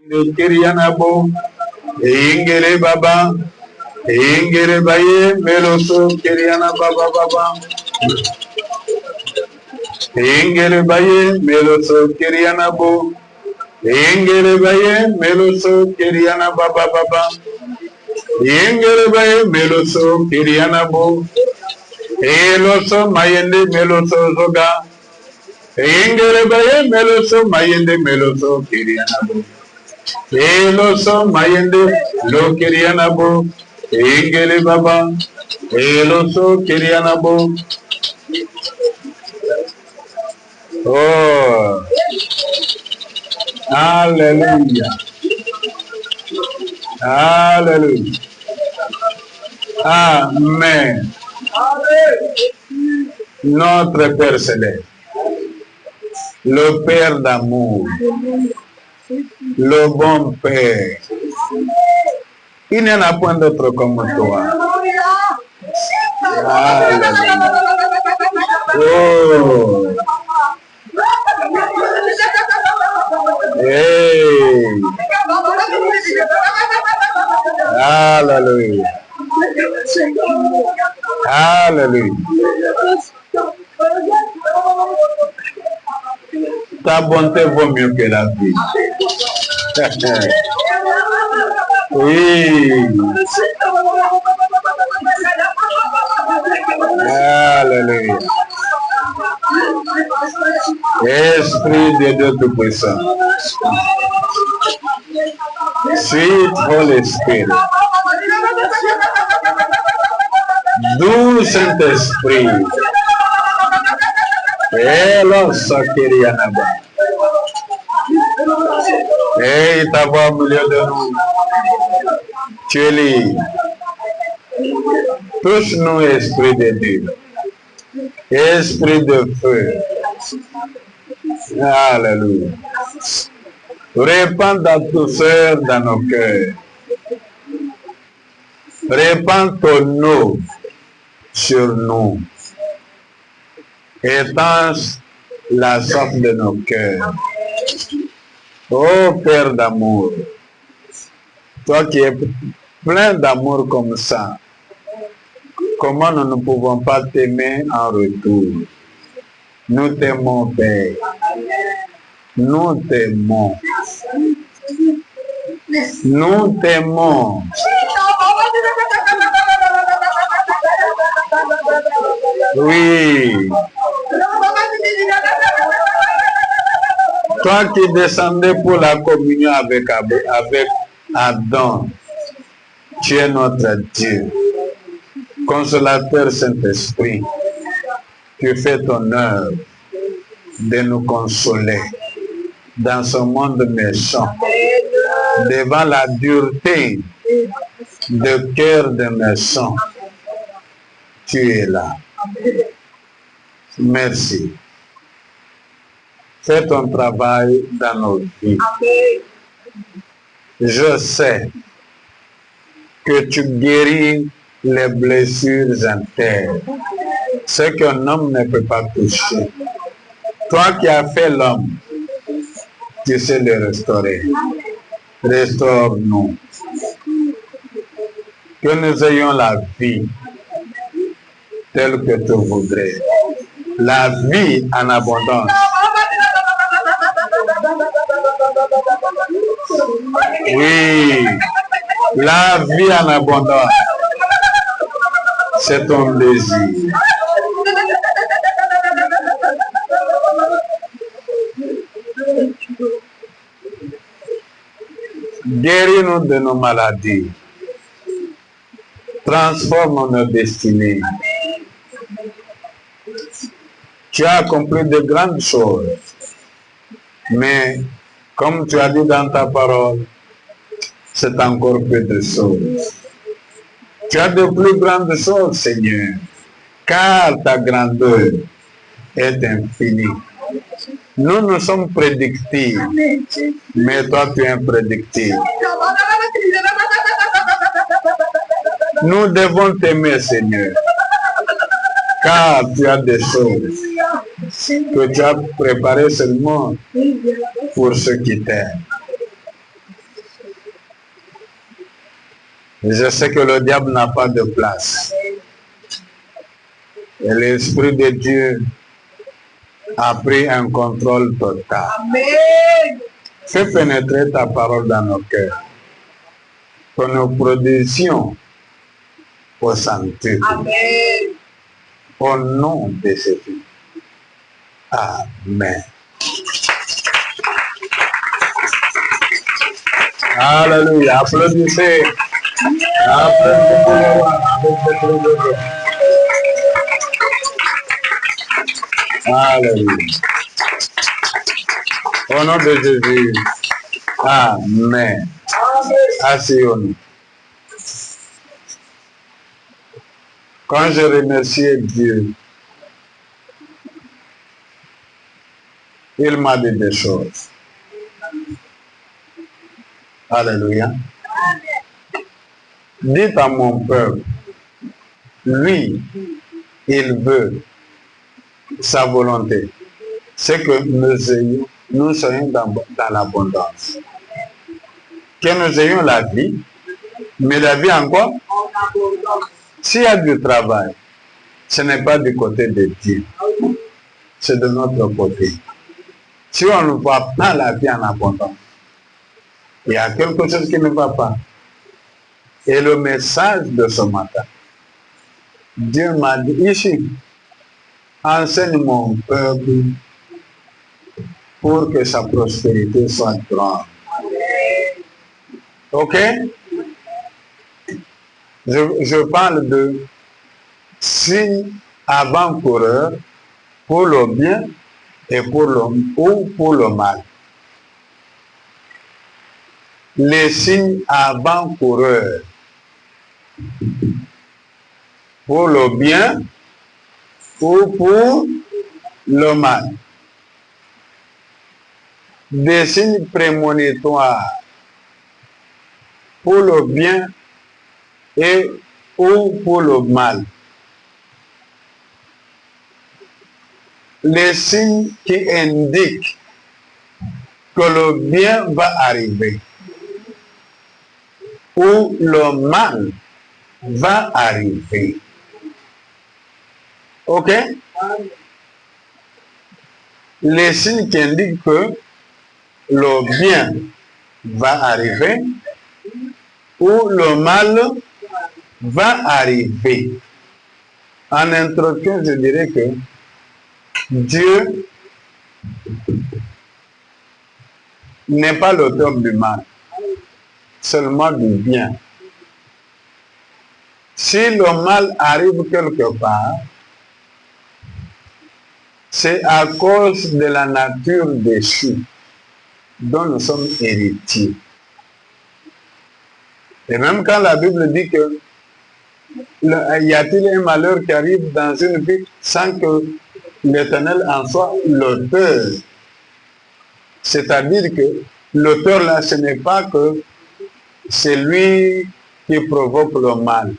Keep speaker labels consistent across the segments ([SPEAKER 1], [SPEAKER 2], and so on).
[SPEAKER 1] Kirianabo, Ingere Baba, Ingere Baye, Meloso, Kiriana Baba Baba, Ingere Baye, Meloso, Kirianabo, Ingere Baye, Meloso, Kiriana Baba Baba, Ingere Baye, Meloso, Kirianabo, Eloso, Mayende, Meloso, Zoga, Ingere Baye, Meloso, Mayende, Meloso, Kirianabo. Eloso mayende lo kirianabo ingele baba eloso kirianabo. Oh, hallelujah, hallelujah, amen. Notre Père Céleste, le Père d'amour, le bon Père. Il n'y en a point d'autre comme toi. Oh. Hey. Hallelujah. Hallelujah. Ta bonté vaut mieux que la vie. Oui. Alléluia. Esprit de Dieu Tout-Puissant. Sweet Holy Spirit. Doux Saint-Esprit. Hello, Sakirianaba. Hey, ta voix au milieu de nous. Tu es libre. Touche-nous, Esprit de Dieu. Esprit de feu. Alléluia. Répands ta douceur dans nos cœurs. Répands ton eau sur nous. Étanche la soif de nos cœurs. Ô Père d'amour, toi qui es plein d'amour comme ça, comment nous ne pouvons pas t'aimer en retour? Nous t'aimons, Père. Nous t'aimons. Nous t'aimons. Oui. Toi qui descendais pour la communion avec Adam, tu es notre Dieu. Consolateur Saint-Esprit, tu fais ton œuvre de nous consoler dans ce monde méchant, devant la dureté de cœur des méchants. Tu es là. Merci. Fais ton travail dans nos vies. Je sais que tu guéris les blessures internes, ce qu'un homme ne peut pas toucher. Toi qui as fait l'homme, tu sais le restaurer. Restaure-nous. Que nous ayons la vie telle que tu voudrais. La vie en abondance. Oui, la vie en abondance. C'est ton désir. Guéris-nous de nos maladies. Transforme nos destinées. Tu as accompli de grandes choses. Mais, comme tu as dit dans ta parole, c'est encore peu de choses. Tu as de plus grandes choses, Seigneur, car ta grandeur est infinie. Nous sommes prédictibles, mais toi tu es imprédictible. Nous devons t'aimer, Seigneur, car tu as des choses que tu as préparées seulement pour ceux qui t'aiment. Je sais que le diable n'a pas de place. Et l'Esprit de Dieu a pris un contrôle total.
[SPEAKER 2] Amen.
[SPEAKER 1] Fais pénétrer ta parole dans nos cœurs. Que nous produisions au sanctuaire.
[SPEAKER 2] Amen.
[SPEAKER 1] Au nom de Jésus. Amen. Alléluia. Applaudissez. Applaudissez le roi avec cette réveillon. Alléluia. Au nom de Jésus. Amen. Asseyons-nous. Quand je remerciais Dieu, il m'a dit des choses. Alléluia. Dites à mon peuple, lui, il veut sa volonté. C'est que nous soyons dans l'abondance. Que nous ayons la vie, mais la vie en quoi? S'il y a du travail, ce n'est pas du côté de Dieu, c'est de notre côté. Si on ne voit pas la vie en abondance, il y a quelque chose qui ne va pas. Et le message de ce matin, Dieu m'a dit ici, enseigne mon peuple pour que sa prospérité soit grande. Ok? Je parle de signes avant-coureurs pour le bien et pour le mal. Les signes avant-coureurs pour le bien ou pour le mal. Des signes prémonitoires pour le bien et ou pour le mal. Les signes qui indiquent que le bien va arriver ou le mal va arriver. Ok? Les signes qui indiquent que le bien va arriver ou le mal va arriver. En introduction, je dirais que Dieu n'est pas l'auteur du mal, seulement du bien. Si le mal arrive quelque part, c'est à cause de la nature déchue dont nous sommes héritiers. Et même quand la Bible dit que y a-t-il un malheur qui arrive dans une vie sans que l'Éternel en soit l'auteur? C'est-à-dire que l'auteur là, ce n'est pas que c'est lui qui provoque le mal.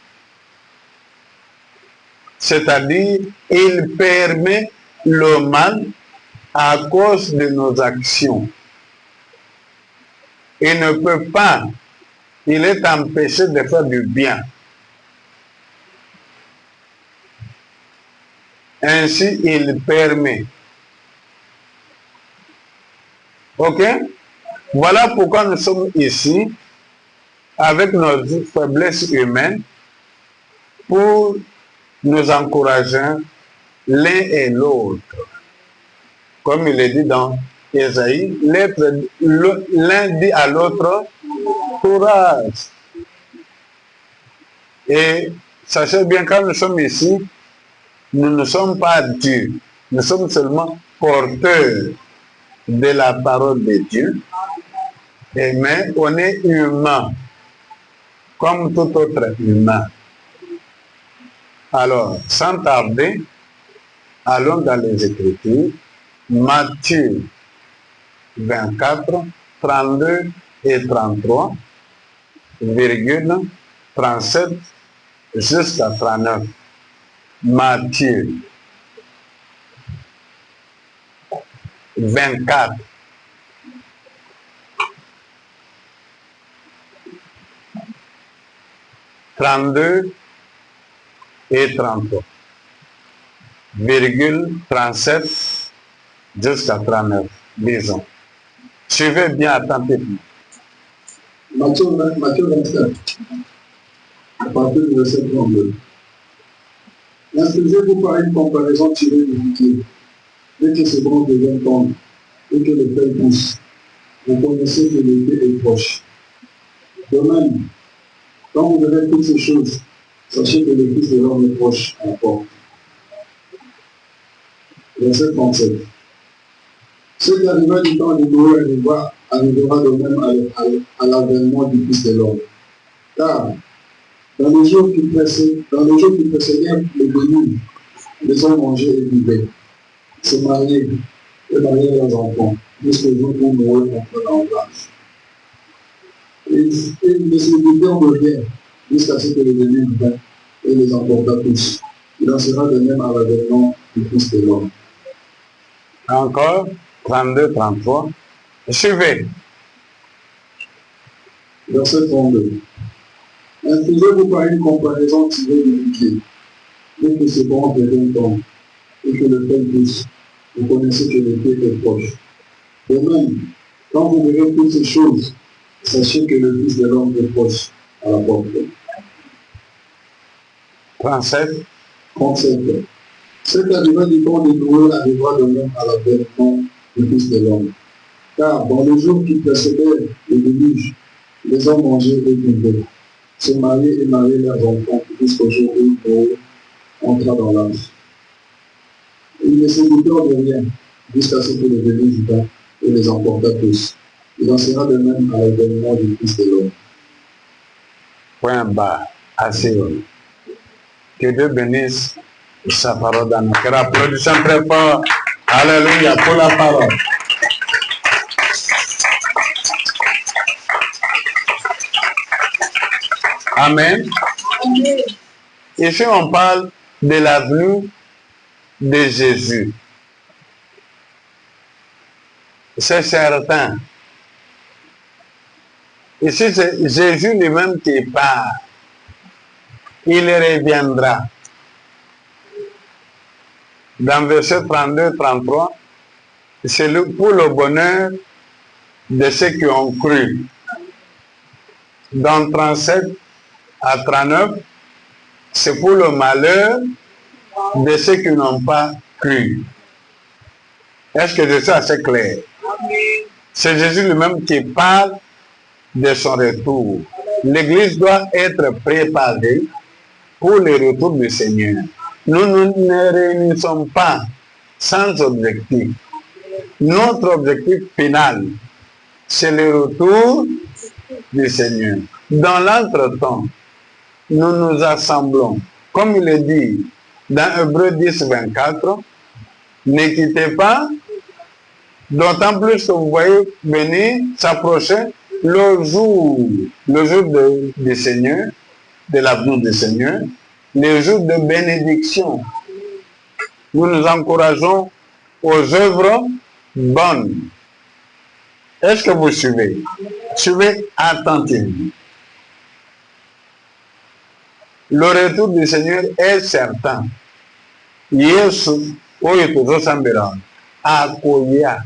[SPEAKER 1] C'est-à-dire, il permet le mal à cause de nos actions. Il ne peut pas, il est empêché de faire du bien. Ainsi, il permet. Ok? Voilà pourquoi nous sommes ici, avec nos faiblesses humaines, pour nous encourager l'un et l'autre. Comme il est dit dans Ésaïe, l'un dit à l'autre, courage. Et sachez bien, quand nous sommes ici, nous ne sommes pas Dieu. Nous sommes seulement porteurs de la parole de Dieu. Mais on est humain, comme tout autre humain. Alors, sans tarder, allons dans les Écritures. Matthieu 24, 32 et 33, virgule 37 jusqu'à 39. Matthieu 24. 32 et 33. Virgule 37 jusqu'à 39. Disons. Suivez bien attentivement.
[SPEAKER 3] Matthieu 27, à partir du verset 32. Instruisez-vous par une comparaison tirée du bouquet. Dès que ce bronze devient tendre et que le feuille pousse, vous connaissez que l'été est proche. De même, quand vous verrez toutes ces choses, sachez que le Fils de l'homme est proche à la porte. Verset 37. Ce qui arriva du temps de Noé arrivera de même à l'avènement du Fils de l'homme. Car, dans les jours qui précédaient le déluge, les hommes mangeaient et buvaient, se mariaient et mariaient leurs enfants, jusqu'au jour où Noé entra dans l'âge. Ils ne se disputèrent de rien, jusqu'à ce que le déluge vint et les emporta tous. Il en sera de même à l'avènement du Fils de l'homme.
[SPEAKER 1] Encore 32, 33. Suivez.
[SPEAKER 3] Verset 32. Instruisez-vous par une comparaison tirée du bouquet. Dès que ce bronze devient tendre et que le feuille pousse, vous connaissez que l'été est proche. De même, quand vous verrez toutes ces choses, sachez que le Fils de l'homme est proche à la porte.
[SPEAKER 1] 37.
[SPEAKER 3] 37. Ce qui arriva du temps de Noé arrivera de même à l'avènement du Fils de l'homme. Car dans les jours qui précédaient le déluge, les hommes mangeaient et buvaient, se mariaient et mariaient leurs enfants jusqu'au jour où Noé entra dans l'âge. Ils ne se doutèrent de rien jusqu'à ce que le déluge vint et les emporta tous. Il en sera de même à l'avènement du Fils de l'homme.
[SPEAKER 1] Point bas. Assez haut. Que Dieu bénisse sa parole dans nos cœurs. Applaudissons très fort. Alléluia pour la parole. Amen.
[SPEAKER 2] Amen.
[SPEAKER 1] Ici, on parle de la venue de Jésus. C'est certain. Ici, c'est Jésus lui-même qui part. Il reviendra. Dans verset 32-33, c'est pour le bonheur de ceux qui ont cru. Dans 37 à 39, c'est pour le malheur de ceux qui n'ont pas cru. Est-ce que c'est ça, c'est clair? C'est Jésus lui-même qui parle de son retour. L'Église doit être préparée pour le retour du Seigneur. Nous ne réunissons pas sans objectif. Notre objectif final, c'est le retour du Seigneur. Dans l'entretemps, nous nous assemblons. Comme il est dit dans Hébreux 10, 24, ne quittez pas, d'autant plus que vous voyez venir, s'approcher le jour du Seigneur, de l'avenir du Seigneur, le jour de bénédiction. Nous nous encourageons aux œuvres bonnes. Est-ce que vous suivez? Suivez attentivement. Le retour du Seigneur est certain. Yesu, oyo tozosambela, akoya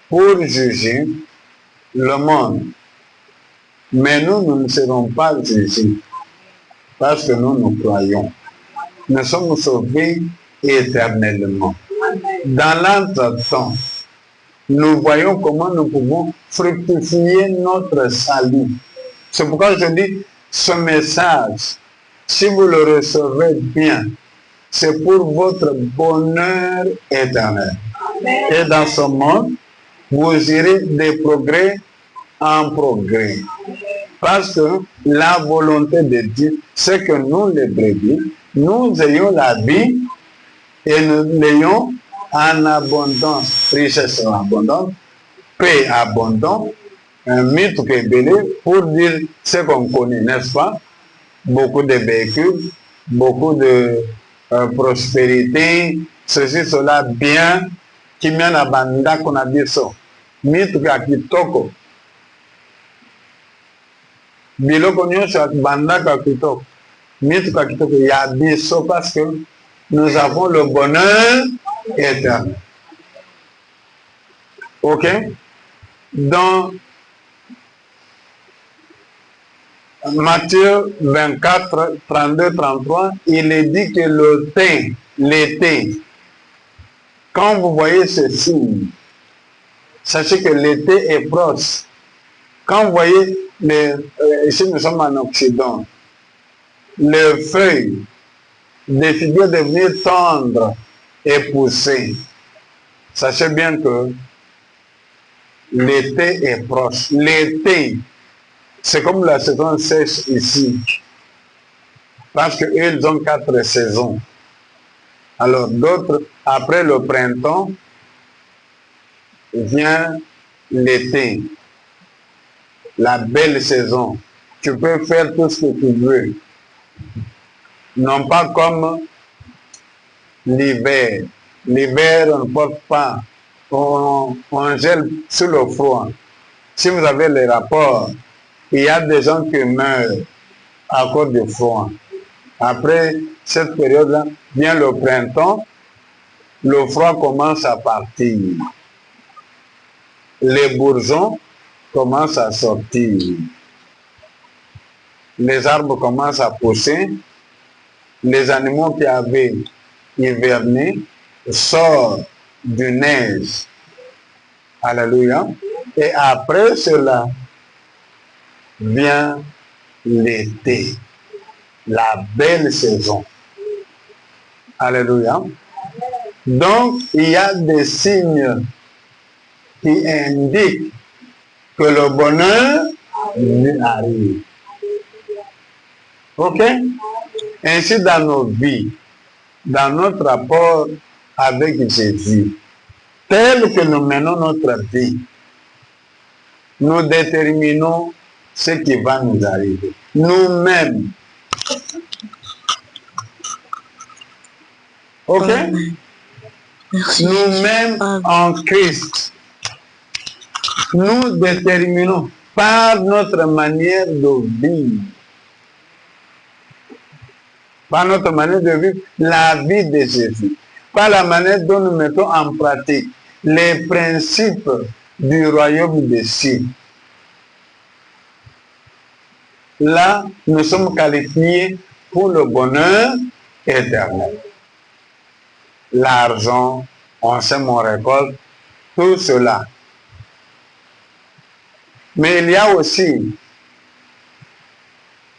[SPEAKER 1] pour juger le monde. Mais nous ne serons pas jugés parce que nous croyons. Nous sommes sauvés éternellement. Dans l'entretemps, nous voyons comment nous pouvons fructifier notre salut. C'est pourquoi je dis, ce message, si vous le recevez bien, c'est pour votre bonheur éternel. Et dans ce monde, vous irez des progrès en progrès. Parce que la volonté de Dieu, c'est que nous, les brebis, nous ayons la vie et nous l'ayons en abondance, richesse en abondance, paix abondante, un mythe qui est belé pour dire ce qu'on connaît, n'est-ce pas? Beaucoup de véhicules, beaucoup de prospérité, ceci, cela, bien, qui mène à banda qu'on a dit ça. Mythe qui a kitoko. biloko nyonso bandaka kitoko mituka kitoko ya biso parce que nous avons le bonheur éternel. Ok? Dans Matthieu 24, 32, 33, il est dit que l'été, quand vous voyez ce signe, sachez que l'été est proche. Quand vous voyez, ici nous sommes en Occident, les feuilles des figuiers devenir tendres et pousser, sachez bien que l'été est proche. L'été, c'est comme la saison sèche ici, parce qu'ils ont 4 saisons. Alors d'autres, après le printemps, vient l'été, la belle saison. Tu peux faire tout ce que tu veux. Non pas comme l'hiver. L'hiver, on ne porte pas. On gèle sous le froid. Si vous avez les rapports, il y a des gens qui meurent à cause du froid. Après cette période-là, vient le printemps, le froid commence à partir. Les bourgeons commencent à sortir. Les arbres commencent à pousser. Les animaux qui avaient hiverné sortent du neige. Alléluia. Et après cela vient l'été, la belle saison. Alléluia. Donc, il y a des signes qui indiquent que le bonheur arrive. Ok? Ainsi, dans nos vies, dans notre rapport avec Jésus, tel que nous menons notre vie, nous déterminons ce qui va nous arriver. Nous-mêmes. Ok? Nous-mêmes en Christ, nous déterminons par notre manière de vivre. Par notre manière de vivre la vie de Jésus. Par la manière dont nous mettons en pratique les principes du royaume des cieux. Là, nous sommes qualifiés pour le bonheur éternel. L'argent, on sème, on récolte, tout cela. Mais il y a aussi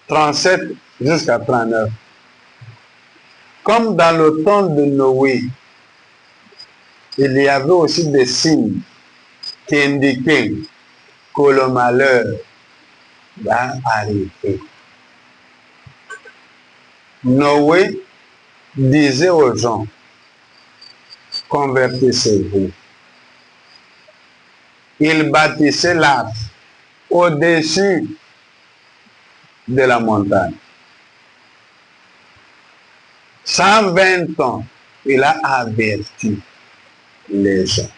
[SPEAKER 1] 37 jusqu'à 39. Comme dans le temps de Noé, il y avait aussi des signes qui indiquaient que le malheur va arriver. Noé disait aux gens, convertissez-vous. Il bâtissait l'arche au-dessus de la montagne. 120 ans, il a averti les gens.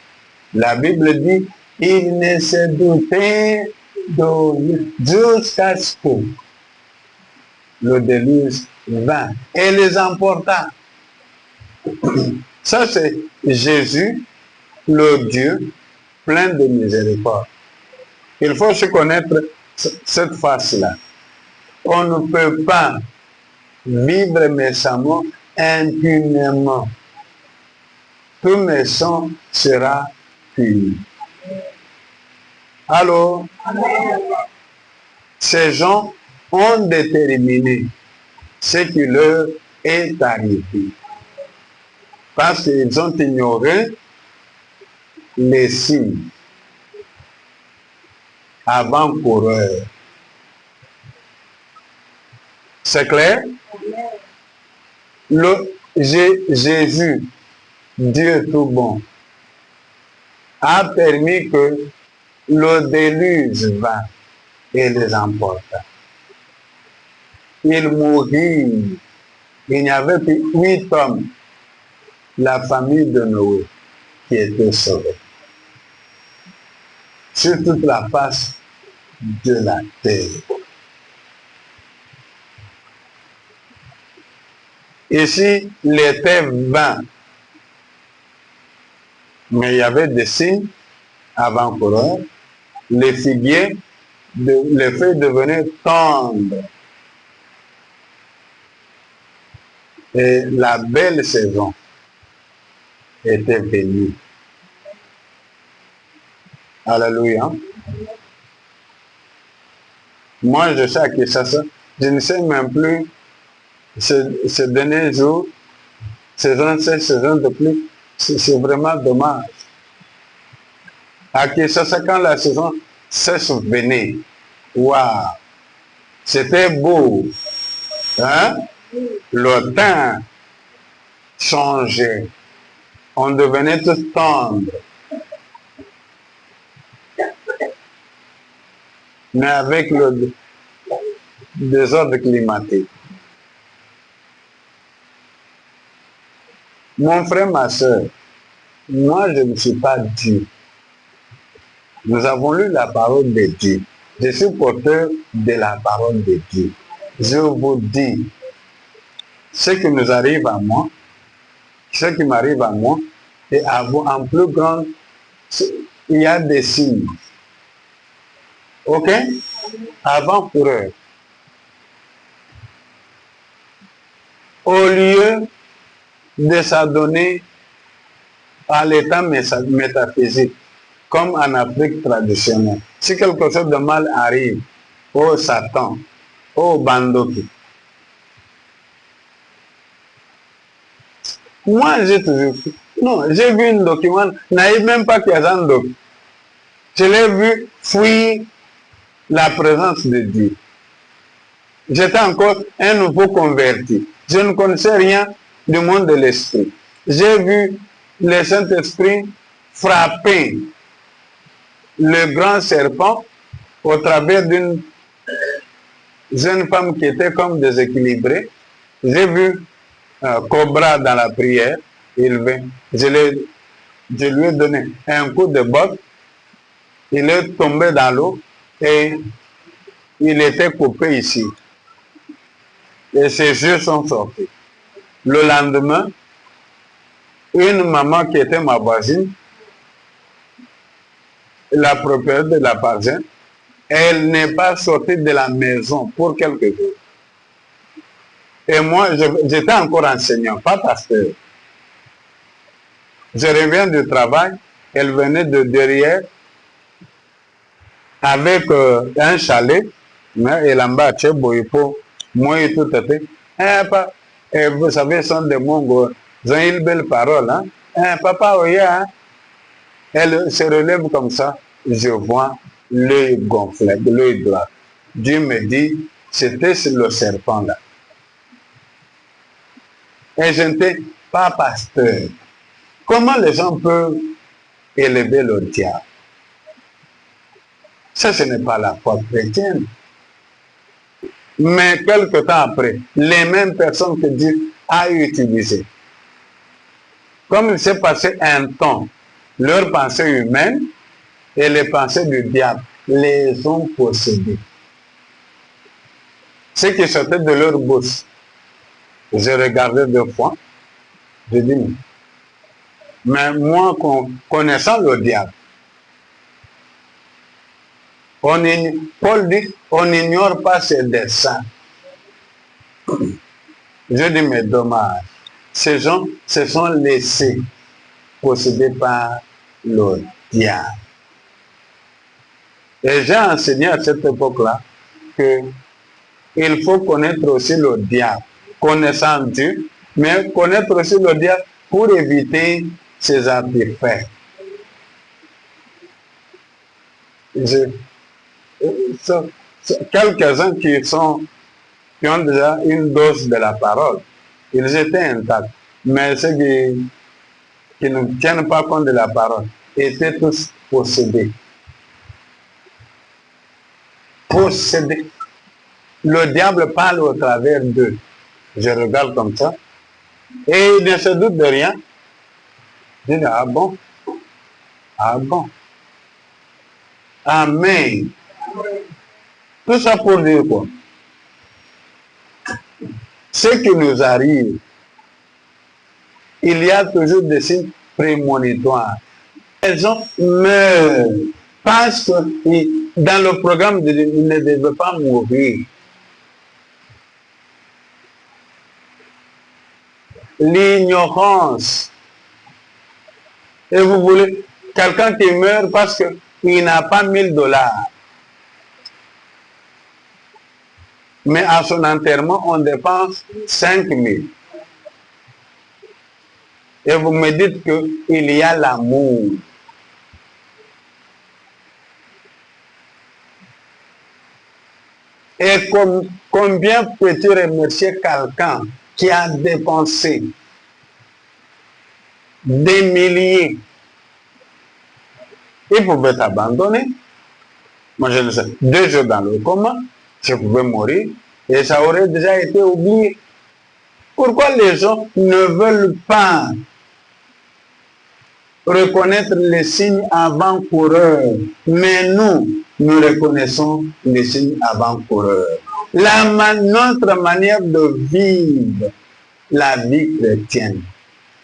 [SPEAKER 1] La Bible dit, il ne se doutait de jusqu'à ce que le déluge vint et les emporta. Ça, c'est Jésus, le Dieu, plein de miséricorde. Il faut se connaître cette face-là. On ne peut pas vivre méchamment, impunément. Tout méchant sera puni. Alors, ces gens ont déterminé ce qui leur est arrivé. Parce qu'ils ont ignoré les signes avant-coureurs. C'est clair? Jésus, Dieu tout bon, a permis que le déluge vint et les emporta. Il mourut. Il n'y avait que 8 hommes, la famille de Noé, qui était sauvée. Sur toute la face de la terre. Ici, il était 20. Mais il y avait des signes avant-coureurs. Les figuiers, les feuilles devenaient tendres. Et la belle saison était venue. Alléluia. Moi, je sais à qui ça, je ne sais même plus ces derniers jours, saison de pluie, c'est vraiment dommage. À qui ça, quand la saison cesse venir. Waouh! C'était beau. Hein? Le temps changeait. On devenait tout tendre. Mais avec le désordre climatique. Mon frère, ma soeur, moi je ne suis pas Dieu. Nous avons lu la parole de Dieu. Je suis porteur de la parole de Dieu. Je vous dis, ce qui nous arrive à moi, ce qui m'arrive à moi, et à vous en plus grand, il y a des signes. Ok? Avant-coureur. Au lieu de s'adonner à l'état métaphysique, comme en Afrique traditionnelle. Si quelque chose de mal arrive, oh Satan, oh Bandoki. Moi, j'ai toujours... Non, j'ai vu un document, n'arrive même pas qu'il y a un document. Je l'ai vu fuir la présence de Dieu. J'étais encore un nouveau converti. Je ne connaissais rien du monde de l'esprit. J'ai vu le Saint-Esprit frapper le grand serpent au travers d'une jeune femme qui était comme déséquilibrée. J'ai vu Cobra dans la prière. Je lui ai donné un coup de botte. Il est tombé dans l'eau et il était coupé ici. Et ses yeux sont sortis. Le lendemain, une maman qui était ma voisine, la propriétaire de la parcelle, elle n'est pas sortie de la maison pour quelques jours. Et moi, j'étais encore enseignant, pas pasteur. Je reviens du travail, elle venait de derrière avec un chalet, et là-bas, moi et tout à fait. Et vous savez, sont des Mongols, ils ont une belle parole. Hein? Papa, oui, hein? Elle se relève comme ça, je vois l'œil gonflé, l'œil droit. Dieu me dit, c'était le serpent là. Et je n'étais pas pasteur. Comment les gens peuvent élever le diable? Ça, ce n'est pas la foi chrétienne. Mais quelque temps après, les mêmes personnes que Dieu a utilisées, comme il s'est passé un temps, leurs pensées humaines et les pensées du diable les ont possédées. Ce qui sortait de leur bouche, je regardais 2 fois, je dis, mais moi, connaissant le diable, Paul dit, on n'ignore pas ses desseins. Je dis, mais dommage, ces gens se sont laissés posséder par le diable. Et j'ai enseigné à cette époque-là que il faut connaître aussi le diable, connaissant Dieu, mais connaître aussi le diable pour éviter ses artifices. Quelques-uns qui ont déjà une dose de la parole, ils étaient intacts, mais ceux qui ne tiennent pas compte de la parole étaient tous possédés. Possédés. Le diable parle au travers d'eux. Je regarde comme ça, et il ne se doute de rien. Je dis, ah bon? Ah bon? Amen. Tout ça pour dire quoi? Ce qui nous arrive il y a toujours des signes prémonitoires. Les gens meurent parce que dans le programme de Dieu, ils ne devaient pas mourir. L'ignorance. Et vous voulez quelqu'un qui meurt parce qu'il n'a pas 1000 $. Mais à son enterrement, on dépense 5000. Et vous me dites qu'il y a l'amour. Et combien peux-tu remercier quelqu'un qui a dépensé des milliers? Il pouvait t'abandonner. Moi, je le sais. 2 jours dans le coma, je pouvais mourir et ça aurait déjà été oublié. Pourquoi les gens ne veulent pas reconnaître les signes avant-coureurs? Mais nous reconnaissons les signes avant-coureurs. Notre manière de vivre la vie chrétienne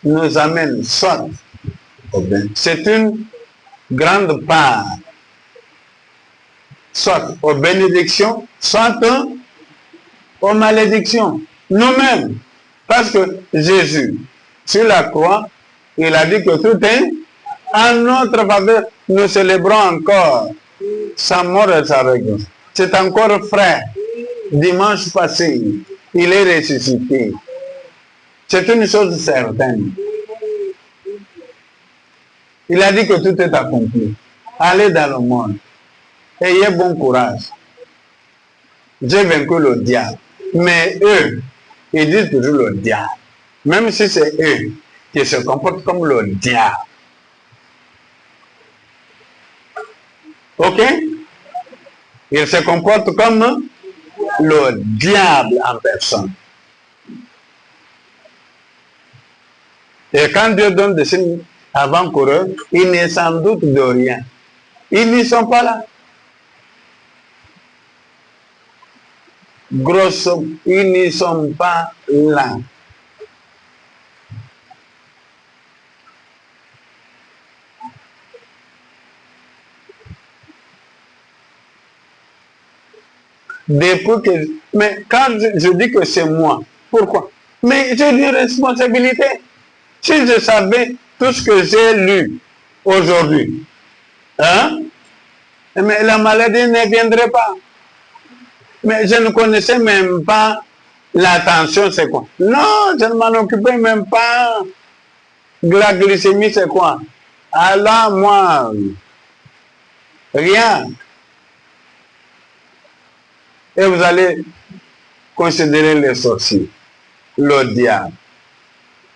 [SPEAKER 1] nous amène soit au bien. C'est une grande part, soit aux bénédictions, soit aux malédictions. Nous-mêmes, parce que Jésus, sur la croix, il a dit que tout est en notre faveur. Nous célébrons encore sa mort et sa résurrection. C'est encore frais. Dimanche passé, il est ressuscité. C'est une chose certaine. Il a dit que tout est accompli. Allez dans le monde. Ayez bon courage. J'ai vaincu le diable. Mais eux, ils disent toujours le diable. Même si c'est eux qui se comportent comme le diable. Ok? Ils se comportent comme le diable en personne. Et quand Dieu donne des signes avant-coureurs, ils ne s'en doutent de rien. Ils n'y sont pas là. Grosso, ils n'y sont pas là. Depuis que, mais quand je dis que c'est moi, pourquoi? Mais j'ai une responsabilité. Si je savais tout ce que j'ai lu aujourd'hui, hein, mais la maladie ne viendrait pas. Mais je ne connaissais même pas la tension, c'est quoi? Non, je ne m'en occupais même pas. La glycémie, c'est quoi? Alors, moi, rien. Et vous allez considérer les sorciers, le diable.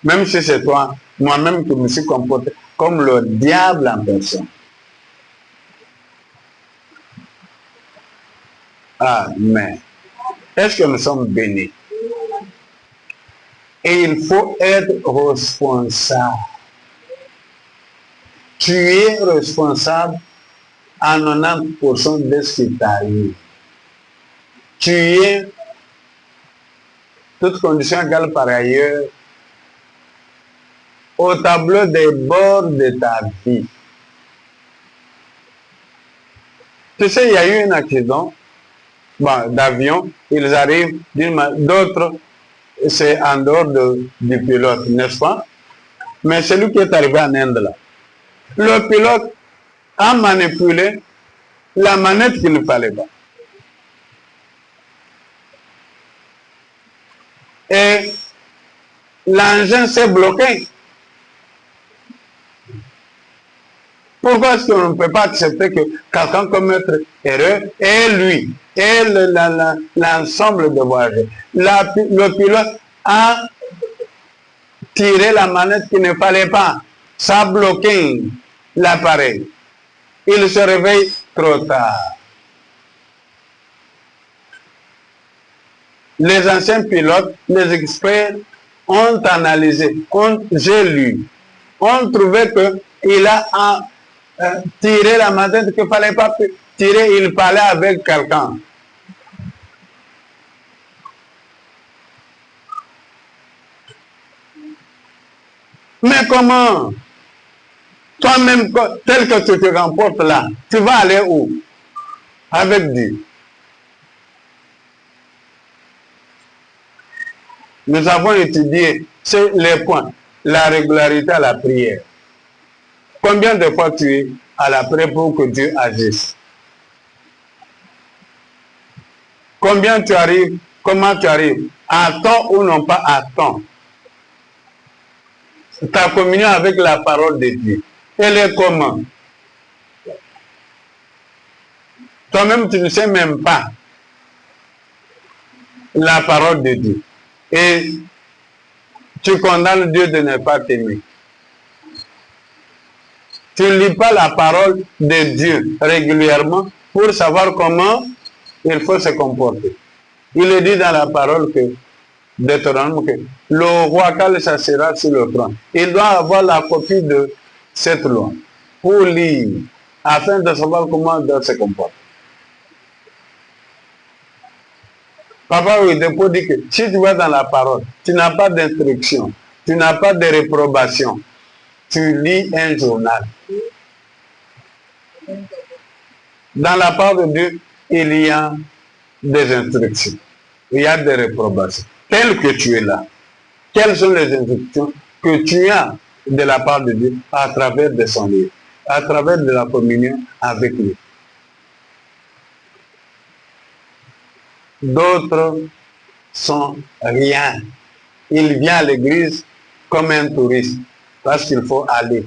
[SPEAKER 1] Même si c'est toi, moi-même qui me suis comporté comme le diable en personne. Amen. Est-ce que nous sommes bénis? Et il faut être responsable. Tu es responsable à 90% de ce qui t'arrive. Tu es, toute condition égale par ailleurs, au tableau des bords de ta vie. Tu sais, il y a eu un accident d'avion, ils arrivent, d'autres, c'est en dehors du pilote, n'est-ce pas? Mais celui qui est arrivé en Inde là, le pilote a manipulé la manette qu'il ne fallait pas. Et l'engin s'est bloqué. Pourquoi est-ce qu'on ne peut pas accepter que quelqu'un commette erreur et lui, et l'ensemble de voyageurs? Le pilote a tiré la manette qu'il ne fallait pas. Ça a bloqué l'appareil. Il se réveille trop tard. Les anciens pilotes, les experts ont analysé, j'ai lu, ont trouvé qu'il a tiré la manette qu'il ne fallait pas tirer, il parlait avec quelqu'un. Mais comment? Toi-même, tel que tu te remportes là, tu vas aller où? Avec Dieu. Nous avons étudié les points. La régularité à la prière. Combien de fois tu es à la prière pour que Dieu agisse? Combien tu arrives? Comment tu arrives? À temps ou non pas à temps? Ta communion avec la parole de Dieu. Elle est comment? Toi-même, tu ne sais même pas la parole de Dieu. Et tu condamnes Dieu de ne pas t'aimer. Tu ne lis pas la parole de Dieu régulièrement pour savoir comment il faut se comporter. Il est dit dans la parole que Deutéronome que le roi quand il s'assiera sur le trône, il doit avoir la copie de cette loi pour lire afin de savoir comment il doit se comporter. Papa Ouidepo dit que si tu vas dans la parole, tu n'as pas d'instruction, tu n'as pas de réprobation, tu lis un journal. Dans la parole de Dieu, il y a des instructions, il y a des réprobations. Tel que tu es là, quelles sont les instructions que tu as de la part de Dieu à travers de son livre, à travers de la communion avec lui? D'autres sont rien. Il vient à l'église comme un touriste parce qu'il faut aller.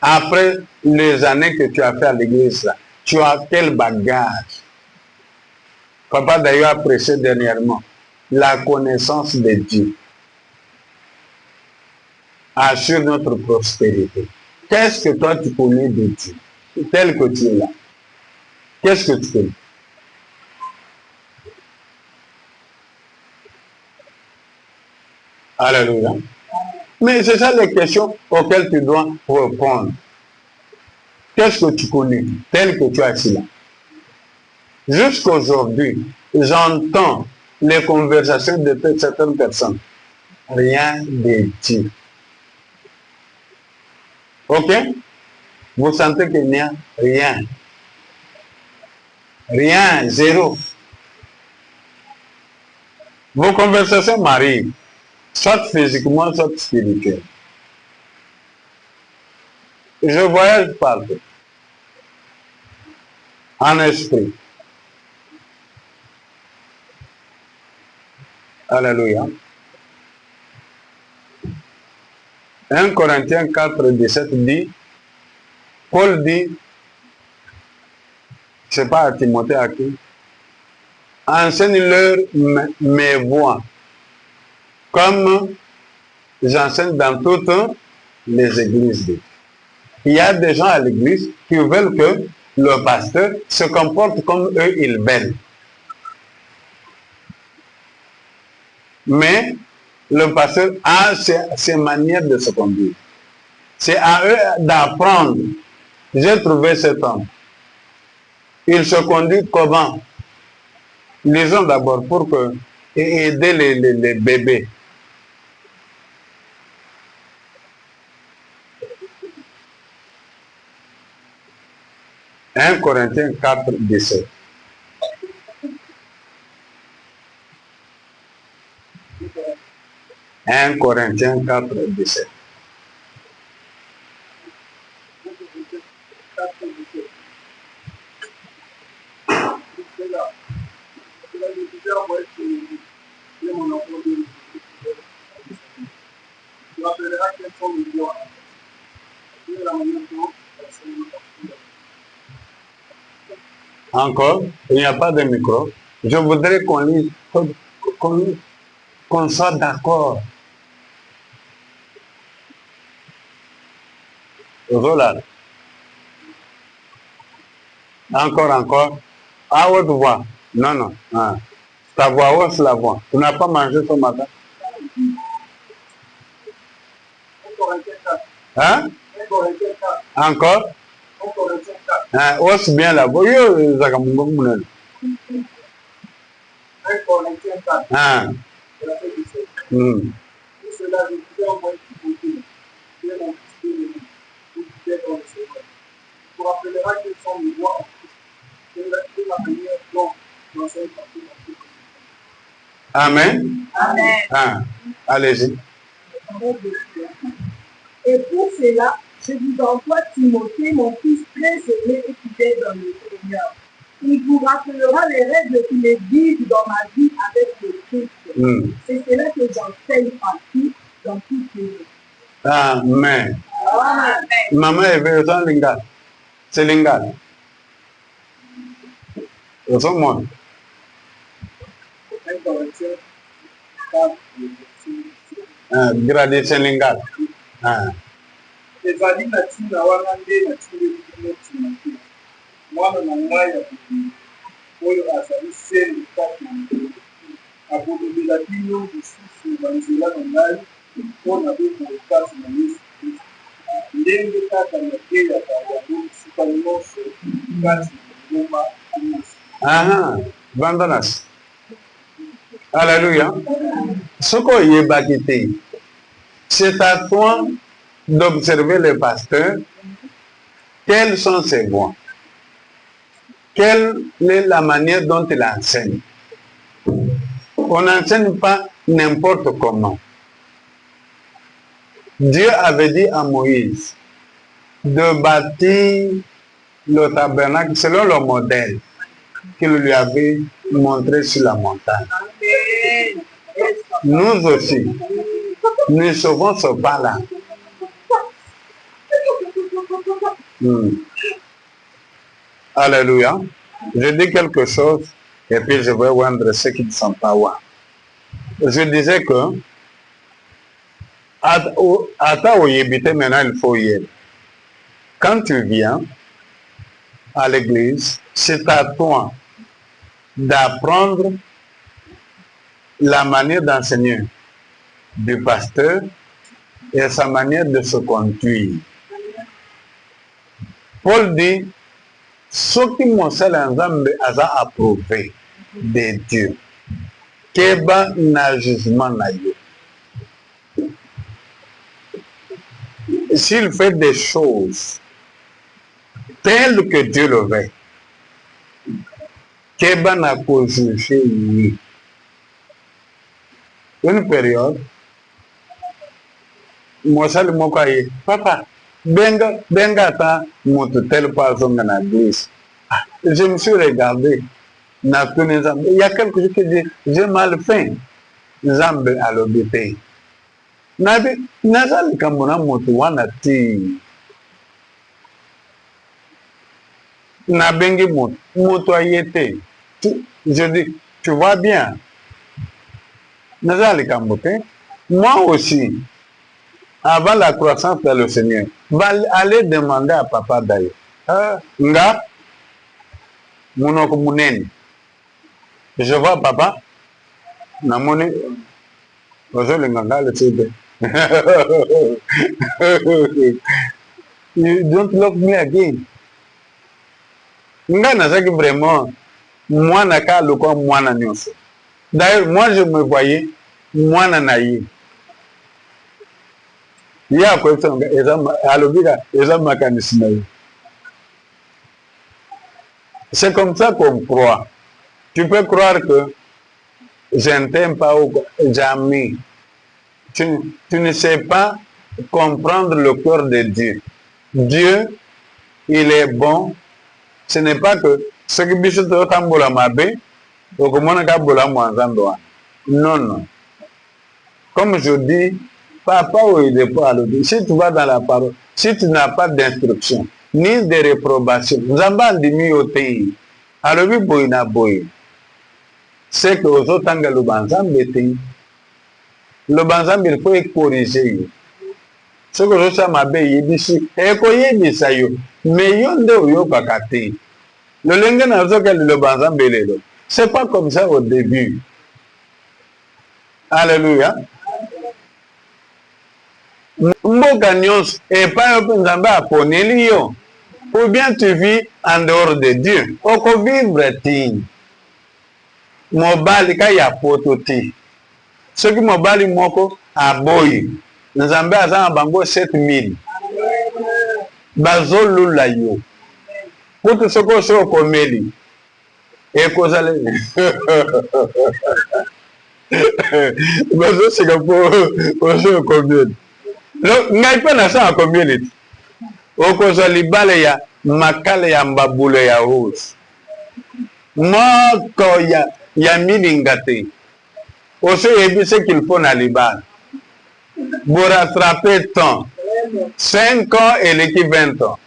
[SPEAKER 1] Après les années que tu as fait à l'église, tu as quel bagage? Papa d'ailleurs a prêché dernièrement la connaissance de Dieu assure notre prospérité. Qu'est-ce que toi tu connais de Dieu tel que tu es là? Qu'est-ce que tu connais? Alléluia. Mais c'est ça les questions auxquelles tu dois répondre. Qu'est-ce que tu connais tel que tu as ici là? Jusqu'aujourd'hui, j'entends les conversations de certaines personnes. Rien de Dieu. Ok? Vous sentez qu'il n'y a rien. Rien, zéro. Vos conversations m'arrivent, soit physiquement, soit spirituellement. Je voyage partout. En esprit. Alléluia. 1 Corinthiens 4, 17 dit, Paul dit, je ne sais pas à Timothée à qui, enseigne-leur mes voies, comme j'enseigne dans toutes les églises. Il y a des gens à l'église qui veulent que le pasteur se comporte comme eux ils veulent. Mais le pasteur a ses manières de se conduire. C'est à eux d'apprendre. J'ai trouvé cet homme. Il se conduit comment? Lisons d'abord pour aider les bébés. « 1 Corinthiens 4, 17. « 1 Corinthiens 4, 17. Encore, il n'y a pas de micro. Je voudrais qu'on lise, qu'on soit d'accord. Voilà. Encore. À haute voix. Non. Ah. Ta voix haute, la voix. Tu n'as pas mangé ce matin? Hein? Encore? Hausse bien la voix.
[SPEAKER 3] Cela, je voulais envoyer tout côté. C'est mon fils bien-aimé, qui était dans le Seigneur. Tu te rappelleras quelles sont les voies en Christ. C'est la manière dont l'enseigne partout dans tout.
[SPEAKER 1] Amen.
[SPEAKER 2] Amen.
[SPEAKER 1] Ah, allez-y.
[SPEAKER 2] Et pour cela, je vous envoie Timothée, mon fils très aimé et fidèle dans le Seigneur. Il vous rappellera les règles qui me guident dans ma vie avec le Christ. C'est cela que j'enseigne partout, dans toutes les choses.
[SPEAKER 1] Amen.
[SPEAKER 2] Amen.
[SPEAKER 1] Maman est venue dans Lingal. C'est Lingal. Au son monde. Gradé c'est Lingal.
[SPEAKER 3] ezali na ntina wana nde natindeli bino timote mwana na ngai ya bokili oyo azali sele kati na ngelo abolobela bino lisusu banzela na ngai mpo na bomoi kati na yesu kristo ndenge kaka nakeyaka yango bisika nyonso kati na ngoma nyonso.
[SPEAKER 1] Vandanas. Alléluia. Ce qu'on y est baguetté, c'est à toi d'observer le pasteur, quelles sont ses voies, quelle est la manière dont il enseigne. On n'enseigne pas n'importe comment. Dieu avait dit à Moïse de bâtir le tabernacle selon le modèle qu'il lui avait montré sur la montagne. Nous aussi, nous sauvons ce pas-là. Alléluia. Je dis quelque chose et puis je vais rendre ceux qui ne sont pas loin. Je disais que maintenant il faut y aller. Quand tu viens à l'église, c'est à toi d'apprendre la manière d'enseigner du pasteur et sa manière de se conduire. Paul dit, ce qui m'a a approuvé de Dieu, Keba na jugement na yo. S'il fait des choses telles que Dieu le veut, Keba n'a pas jugé lui. Une période, moi ça le mokaye, papa, benga ta monte tel pas dans l'église. Je me suis regardé. Il y a quelque chose qui dit, j'ai mal fait. Zambe à l'obété. Nazal kamona motuwana ti. Nabengi motoyete. Je dis, tu vois bien. Nazal kamote. Moi aussi, avant la croissance dans le Seigneur, va aller demander à papa d'ailleurs. Nga, monoko muneni. Je vois papa, namoni, aujourd'hui nganga le tebe. You don't love me again. Nga nazaki vraiment, moi naka loko mwana nyonso. D'ailleurs, moi je me voyais, mwana naye. Ya kwa etsanga, alobika, eza makanisi na ye. C'est comme ça qu'on croit. Tu peux croire que je ne t'aime pas ou jamais. Tu ne sais pas comprendre le cœur de Dieu. Dieu, il est bon. Ce n'est pas que ce qui bichot tambola mabe, ou que mon akabola mwanzandoa. Non, non. Comme je dis, papa ou il est pas à l'autre. Si tu vas dans la parole, si tu n'as pas d'instruction, ni de réprobation, Zamba dimi otei. Alors oui, boina boy. C'est que aux autres angles, le banzam, il faut corriger. Ce que je sais, ma belle, il dit si, et quoi il dit ça, mais yon de yo kakate. Le lingue n'a pas le banzam belé. C'est pas comme ça au début. Alléluia. Mboka nyos, et pas un nzamba ponelio. Ou bien tu vis en dehors de Dieu. Oko vivre ting. Mobali ka ya pototi. Ce qui mobali moko aboyi. Nzambe azana bango 7000. Bazolula yo. Putu soko so komeli. Ekozale. Bazo Singapore so komeli. Ngai pe na sa community. Okozali bale ya makale ya mbabule ya hose. Moko ya milingate. Aussi yebi ce qu'il faut na libala. Pour rattraper temps. 5 ans et l'équipe 20 ans.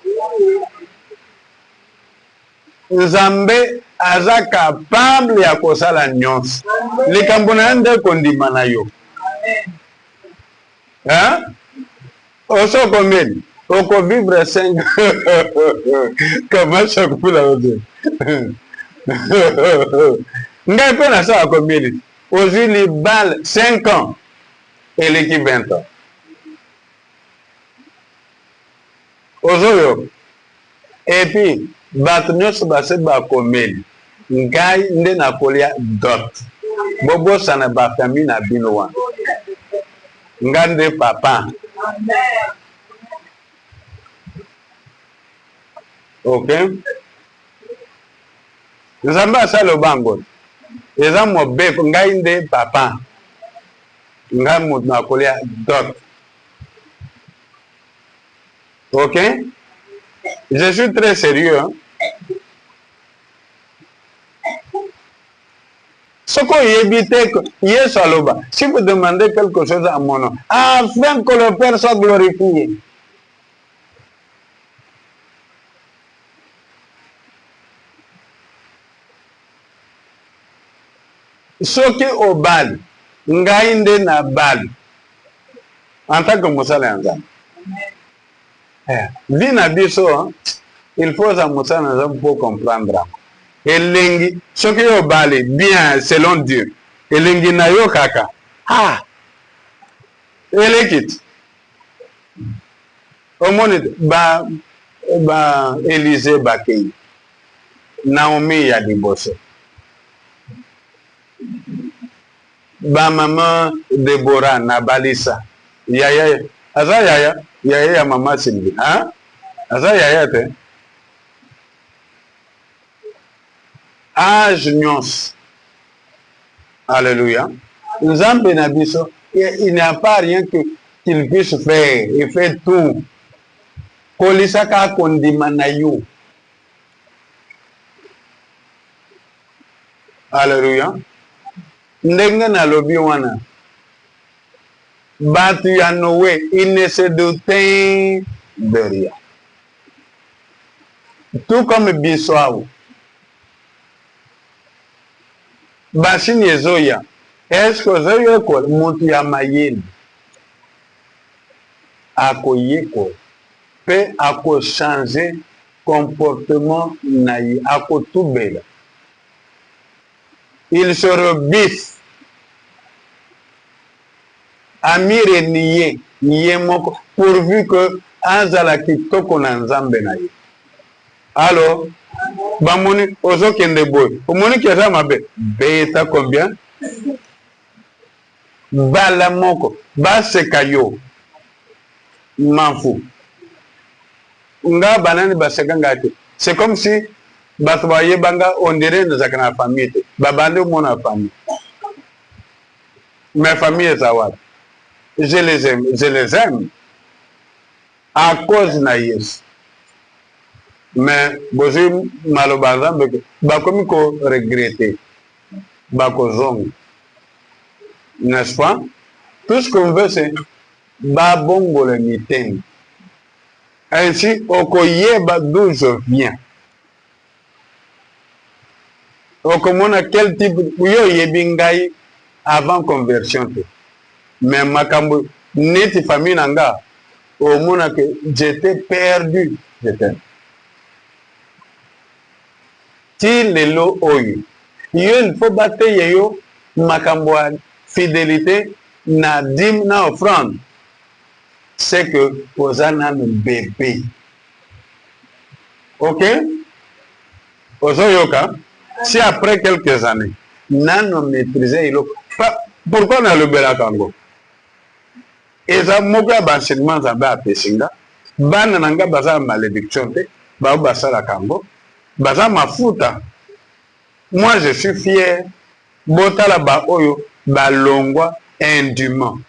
[SPEAKER 1] Nzambe aza capable ya kosala nyonso. Likambo na nde kondima na yo. Hein? Oso komeli. Oko vivre 5 comment ça coupe la route. Ngai pe na sa komeli. Ozi li bal 5 ans et l'équipe 20 ans. Ozoyo. Et puis bato nyonso base ba komeli. Ngai nde na kolia dot. Bobo sana ba famille na bino wana. Ngande papa. Ok? Nzambe asala obango. Eza mobeko ngai nde papa. Ngai mutu na kolia dot. Ok? Je suis très sérieux. Hein? Ce qu'on évite, yes, aloba. Si vous demandez quelque chose à mon nom, afin que le Père soit glorifié. Soki au bal, ngainde na bal. En tant que Moussala Nzambe. Vie na biso, il faut ça Moussala Nzambe pour comprendre. Elengi, soki au bal bien selon Dieu. Elengi na yo kaka. Ah. Elekit. Omonite ba Élysée Bakei. Naomi ya diboso. Ba maman Deborah na Balisa. Yaya. Aza yaya. Yaya ya mama Sylvie. Hein? Aza yaya te. Âge nyons. Alléluia. Nzambe na biso. Il n'y a pas rien qu'il puisse faire. Il fait tout. Kolisaka kondima na yo. Alléluia. Ndenge na lobi wana. Batu ya Noé, il ne se doutait de rien. Tout comme Biswaou. Bashini ezoya. Est-ce que zoya ko mutu ya mayeni? Ako yeko. Pe ako changer comportement naï. Ako tout bela. Il se rebiffe. Amire niye moko pourvu que azala kitoko na Nzambe na ye. Alors, bamoni ozo kende boy. Omoni kiasa mabe. Beta combien? Bala moko. Base kayo. Manfu. Nga banani baseka ngati. C'est comme si batwaye banga on dirait nous akana famille. Babande mona famille. Mes familles zawad. Je les aime à cause na yes. Mais bozi malobanza bakomi ko regretter, bako zong, n'est-ce pas? Tout ce qu'on veut c'est babongo le miten. Ainsi okoyeba d'où je viens. Okomona quel type yo yebingai avant conversion. Mais makambo neti famille nanga au mona que j'étais perdu j'étais ti lelo oyo il faut battre yo makambo fidélité na dim na offrande c'est que ozana bébé. OK ozoyoka si après quelques années nano maîtriser ilo Pourquoi on a le Belakango? Et ça, moka d'enseignement, ça va à Pessinga. Bananga baza malédiction, basa la Kango. Baza mafuta. Moi, je suis fier. Bota la ba oyo, ba longwa indûment.